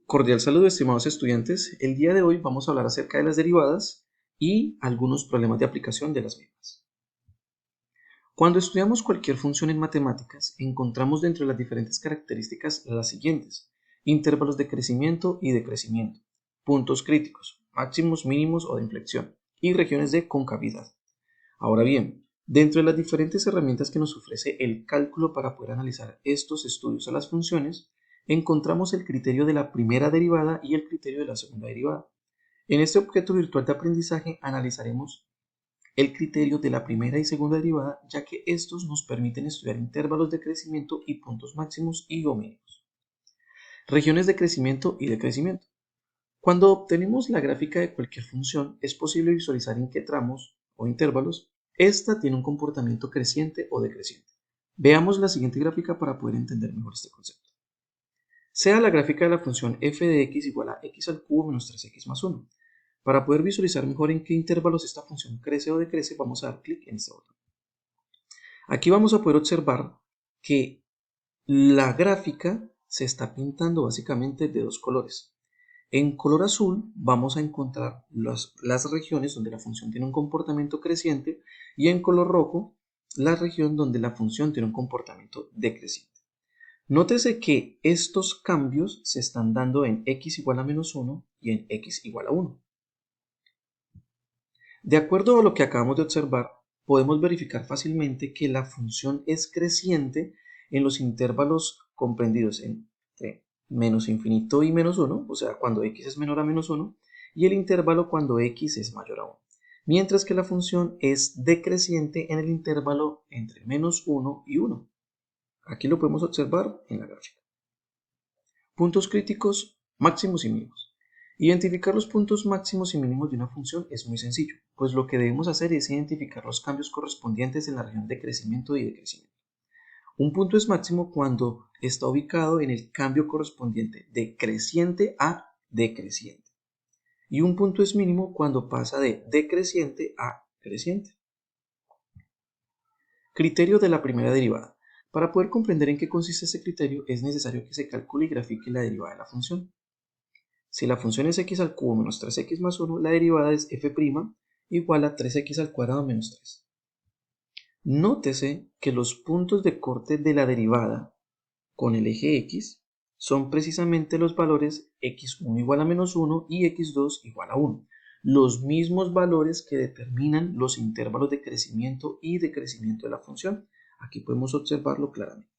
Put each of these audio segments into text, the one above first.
Cordial saludo, estimados estudiantes. El día de hoy vamos a hablar acerca de las derivadas y algunos problemas de aplicación de las mismas. Cuando estudiamos cualquier función en matemáticas, encontramos dentro de las diferentes características las siguientes: intervalos de crecimiento y decrecimiento, puntos críticos, máximos, mínimos o de inflexión, y regiones de concavidad. Ahora bien, dentro de las diferentes herramientas que nos ofrece el cálculo para poder analizar estos estudios a las funciones, encontramos el criterio de la primera derivada y el criterio de la segunda derivada. En este objeto virtual de aprendizaje analizaremos el criterio de la primera y segunda derivada, ya que estos nos permiten estudiar intervalos de crecimiento y puntos máximos y o mínimos. Regiones de crecimiento y decrecimiento. Cuando obtenemos la gráfica de cualquier función, es posible visualizar en qué tramos o intervalos esta tiene un comportamiento creciente o decreciente. Veamos la siguiente gráfica para poder entender mejor este concepto. Sea la gráfica de la función f de x igual a x al cubo menos 3x más 1. Para poder visualizar mejor en qué intervalos esta función crece o decrece, vamos a dar clic en este botón. Aquí vamos a poder observar que la gráfica se está pintando básicamente de dos colores. En color azul vamos a encontrar las regiones donde la función tiene un comportamiento creciente y en color rojo la región donde la función tiene un comportamiento decreciente. Nótese que estos cambios se están dando en x igual a menos 1 y en x igual a 1. De acuerdo a lo que acabamos de observar, podemos verificar fácilmente que la función es creciente en los intervalos comprendidos entre menos infinito y menos 1, o sea, cuando x es menor a menos 1, y el intervalo cuando x es mayor a 1, mientras que la función es decreciente en el intervalo entre menos 1 y 1. Aquí lo podemos observar en la gráfica. Puntos críticos máximos y mínimos. Identificar los puntos máximos y mínimos de una función es muy sencillo, pues lo que debemos hacer es identificar los cambios correspondientes en la región de crecimiento y decrecimiento. Un punto es máximo cuando está ubicado en el cambio correspondiente de creciente a decreciente. Y un punto es mínimo cuando pasa de decreciente a creciente. Criterio de la primera derivada. Para poder comprender en qué consiste este criterio, es necesario que se calcule y grafique la derivada de la función. Si la función es x al cubo menos 3x más 1, la derivada es f' igual a 3x al cuadrado menos 3. Nótese que los puntos de corte de la derivada con el eje x son precisamente los valores x1 igual a menos 1 y x2 igual a 1, los mismos valores que determinan los intervalos de crecimiento y decrecimiento de la función. Aquí podemos observarlo claramente.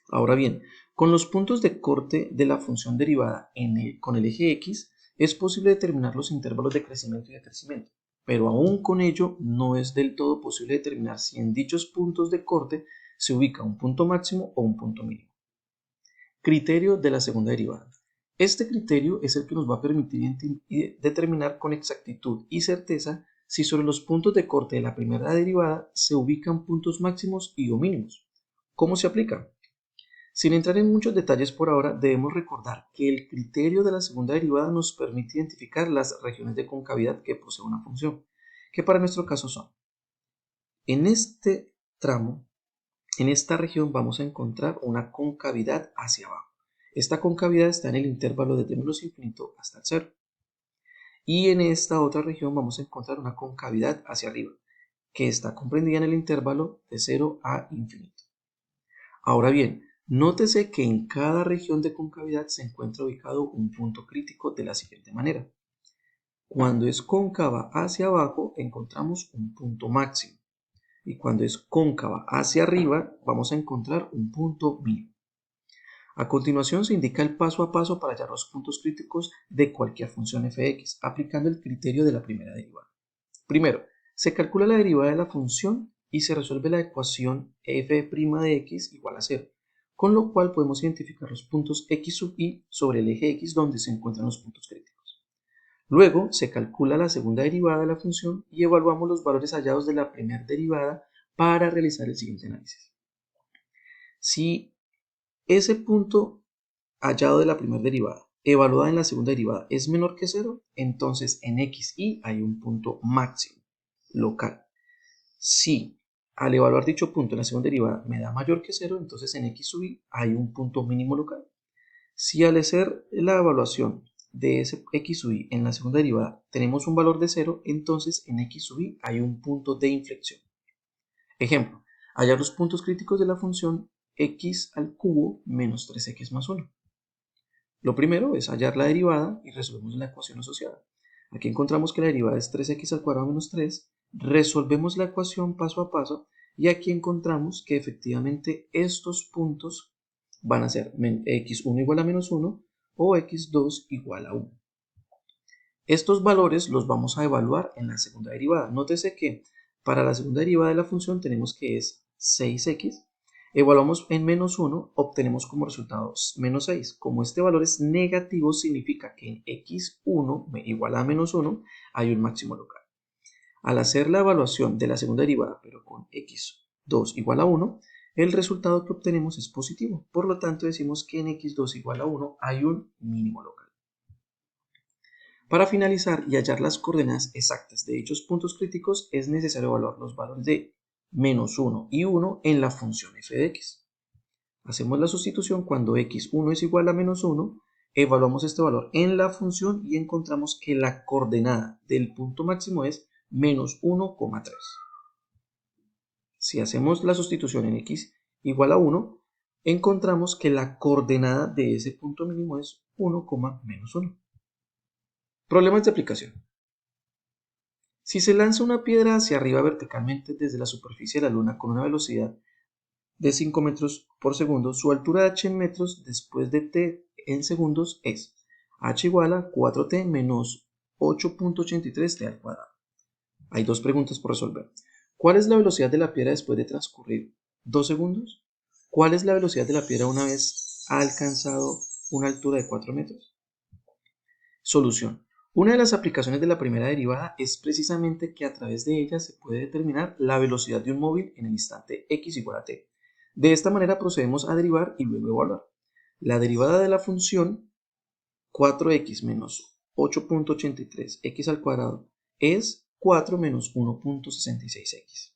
Ahora bien, con los puntos de corte de la función derivada con el eje x, es posible determinar los intervalos de crecimiento y decrecimiento, pero aún con ello no es del todo posible determinar si en dichos puntos de corte se ubica un punto máximo o un punto mínimo. Criterio de la segunda derivada. Este criterio es el que nos va a permitir determinar con exactitud y certeza si sobre los puntos de corte de la primera derivada se ubican puntos máximos y o mínimos. ¿Cómo se aplica? Sin entrar en muchos detalles por ahora, debemos recordar que el criterio de la segunda derivada nos permite identificar las regiones de concavidad que posee una función, que para nuestro caso son: en este tramo, en esta región vamos a encontrar una concavidad hacia abajo. Esta concavidad está en el intervalo desde menos infinito hasta el 0. Y en esta otra región vamos a encontrar una concavidad hacia arriba, que está comprendida en el intervalo de 0 a infinito. Ahora bien, nótese que en cada región de concavidad se encuentra ubicado un punto crítico de la siguiente manera. Cuando es cóncava hacia abajo encontramos un punto máximo y cuando es cóncava hacia arriba vamos a encontrar un punto mínimo. A continuación se indica el paso a paso para hallar los puntos críticos de cualquier función f(x), aplicando el criterio de la primera derivada. Primero, se calcula la derivada de la función y se resuelve la ecuación f' de x igual a 0, con lo cual podemos identificar los puntos x sub y sobre el eje x donde se encuentran los puntos críticos. Luego se calcula la segunda derivada de la función y evaluamos los valores hallados de la primera derivada para realizar el siguiente análisis. Si ese punto hallado de la primera derivada evaluada en la segunda derivada es menor que 0, entonces en x y hay un punto máximo local. Si al evaluar dicho punto en la segunda derivada me da mayor que 0, entonces en x sub y hay un punto mínimo local. Si al hacer la evaluación de ese x sub i en la segunda derivada tenemos un valor de 0, entonces en x sub i hay un punto de inflexión. Ejemplo, hallar los puntos críticos de la función x al cubo menos 3x más 1. Lo primero es hallar la derivada y resolvemos la ecuación asociada. Aquí encontramos que la derivada es 3x al cuadrado menos 3, resolvemos la ecuación paso a paso y aquí encontramos que efectivamente estos puntos van a ser x1 igual a menos 1 o x2 igual a 1. Estos valores los vamos a evaluar en la segunda derivada. Nótese que para la segunda derivada de la función tenemos que es 6x. Evaluamos en menos 1, obtenemos como resultado menos 6. Como este valor es negativo, significa que en x1 igual a menos 1 hay un máximo local. Al hacer la evaluación de la segunda derivada, pero con x2 igual a 1, el resultado que obtenemos es positivo. Por lo tanto, decimos que en x2 igual a 1 hay un mínimo local. Para finalizar y hallar las coordenadas exactas de dichos puntos críticos, es necesario evaluar los valores de menos 1 y 1 en la función f de x. Hacemos la sustitución cuando x1 es igual a menos 1, evaluamos este valor en la función y encontramos que la coordenada del punto máximo es menos 1,3. Si hacemos la sustitución en x igual a 1, encontramos que la coordenada de ese punto mínimo es 1, menos 1. Problemas de aplicación. Si se lanza una piedra hacia arriba verticalmente desde la superficie de la Luna con una velocidad de 5 metros por segundo, su altura h en metros después de t en segundos es h igual a 4t menos 8.83 t al cuadrado. Hay dos preguntas por resolver. ¿Cuál es la velocidad de la piedra después de transcurrir 2 segundos? ¿Cuál es la velocidad de la piedra una vez ha alcanzado una altura de 4 metros? Solución. Una de las aplicaciones de la primera derivada es precisamente que a través de ella se puede determinar la velocidad de un móvil en el instante x igual a t. De esta manera procedemos a derivar y luego evaluar. La derivada de la función 4x menos 8.83x al cuadrado es 4 menos 1.66x.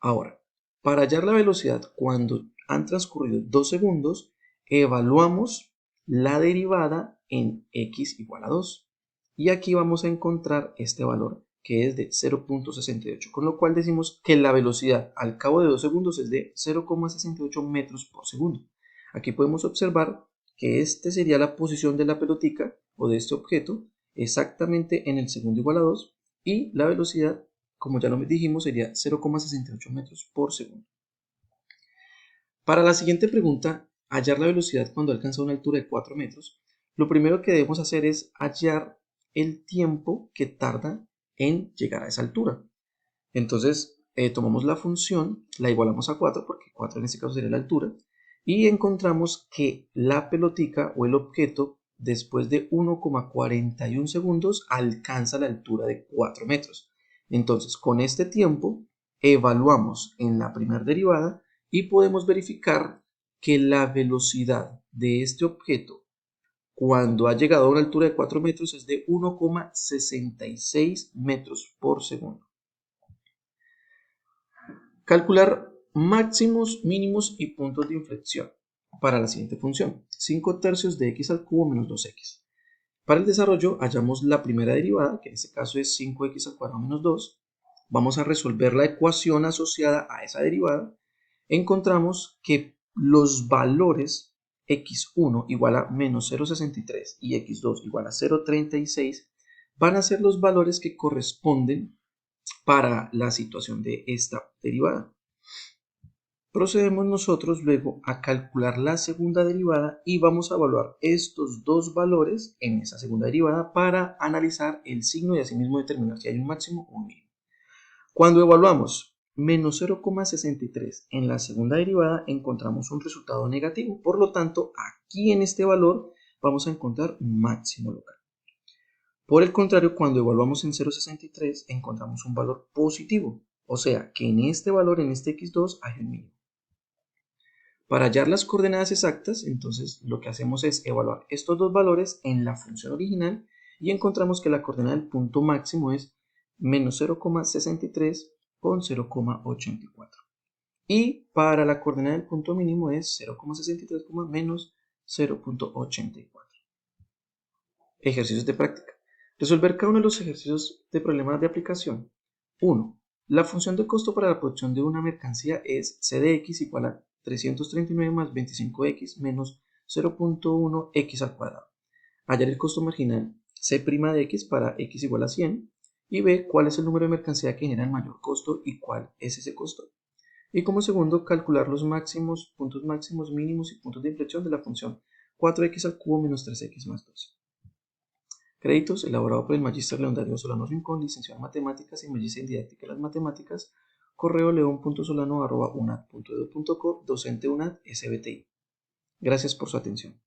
Ahora, para hallar la velocidad cuando han transcurrido 2 segundos, evaluamos la derivada en x igual a 2. Y aquí vamos a encontrar este valor que es de 0.68, con lo cual decimos que la velocidad al cabo de 2 segundos es de 0,68 metros por segundo. Aquí podemos observar que esta sería la posición de la pelotica o de este objeto exactamente en el segundo igual a 2 y la velocidad, como ya lo dijimos, sería 0,68 metros por segundo. Para la siguiente pregunta, hallar la velocidad cuando alcanza una altura de 4 metros, lo primero que debemos hacer es hallar el tiempo que tarda en llegar a esa altura. Entonces, tomamos la función, la igualamos a 4, porque 4 en este caso sería la altura, y encontramos que la pelotica o el objeto, después de 1,41 segundos, alcanza la altura de 4 metros. Entonces, con este tiempo, evaluamos en la primera derivada y podemos verificar que la velocidad de este objeto cuando ha llegado a una altura de 4 metros es de 1,66 metros por segundo. Calcular máximos, mínimos y puntos de inflexión para la siguiente función, 5 tercios de x al cubo menos 2x. Para el desarrollo hallamos la primera derivada, que en este caso es 5x al cuadrado menos 2. Vamos a resolver la ecuación asociada a esa derivada. Encontramos que los valores x1 igual a menos 0,63 y x2 igual a 0,36 van a ser los valores que corresponden para la situación de esta derivada. Procedemos nosotros luego a calcular la segunda derivada y vamos a evaluar estos dos valores en esa segunda derivada para analizar el signo y asimismo determinar si hay un máximo o un mínimo. Cuando evaluamos menos 0,63 en la segunda derivada encontramos un resultado negativo, por lo tanto aquí en este valor vamos a encontrar un máximo local. Por el contrario, cuando evaluamos en 0,63 encontramos un valor positivo, o sea que en este valor, en este x2, hay un mínimo. Para hallar las coordenadas exactas, entonces lo que hacemos es evaluar estos dos valores en la función original y encontramos que la coordenada del punto máximo es menos 0,63 con 0,84. Y para la coordenada del punto mínimo es 0,63, menos 0.84. Ejercicios de práctica. Resolver cada uno de los ejercicios de problemas de aplicación. 1. La función de costo para la producción de una mercancía es c de x igual a 339 más 25x menos 0.1x al cuadrado. Hallar el costo marginal c' de x para x igual a 100 y b cuál es el número de mercancía que genera el mayor costo y cuál es ese costo. Y como segundo, calcular los máximos, puntos máximos, mínimos y puntos de inflexión de la función 4x al cubo menos 3x más 12. Créditos elaborado por el Magíster León Darío Solano Rincón, licenciado en Matemáticas y Magíster en Didáctica de las Matemáticas, correo leon.solano@unad.edu.co, docente UNAD SBTI. Gracias por su atención.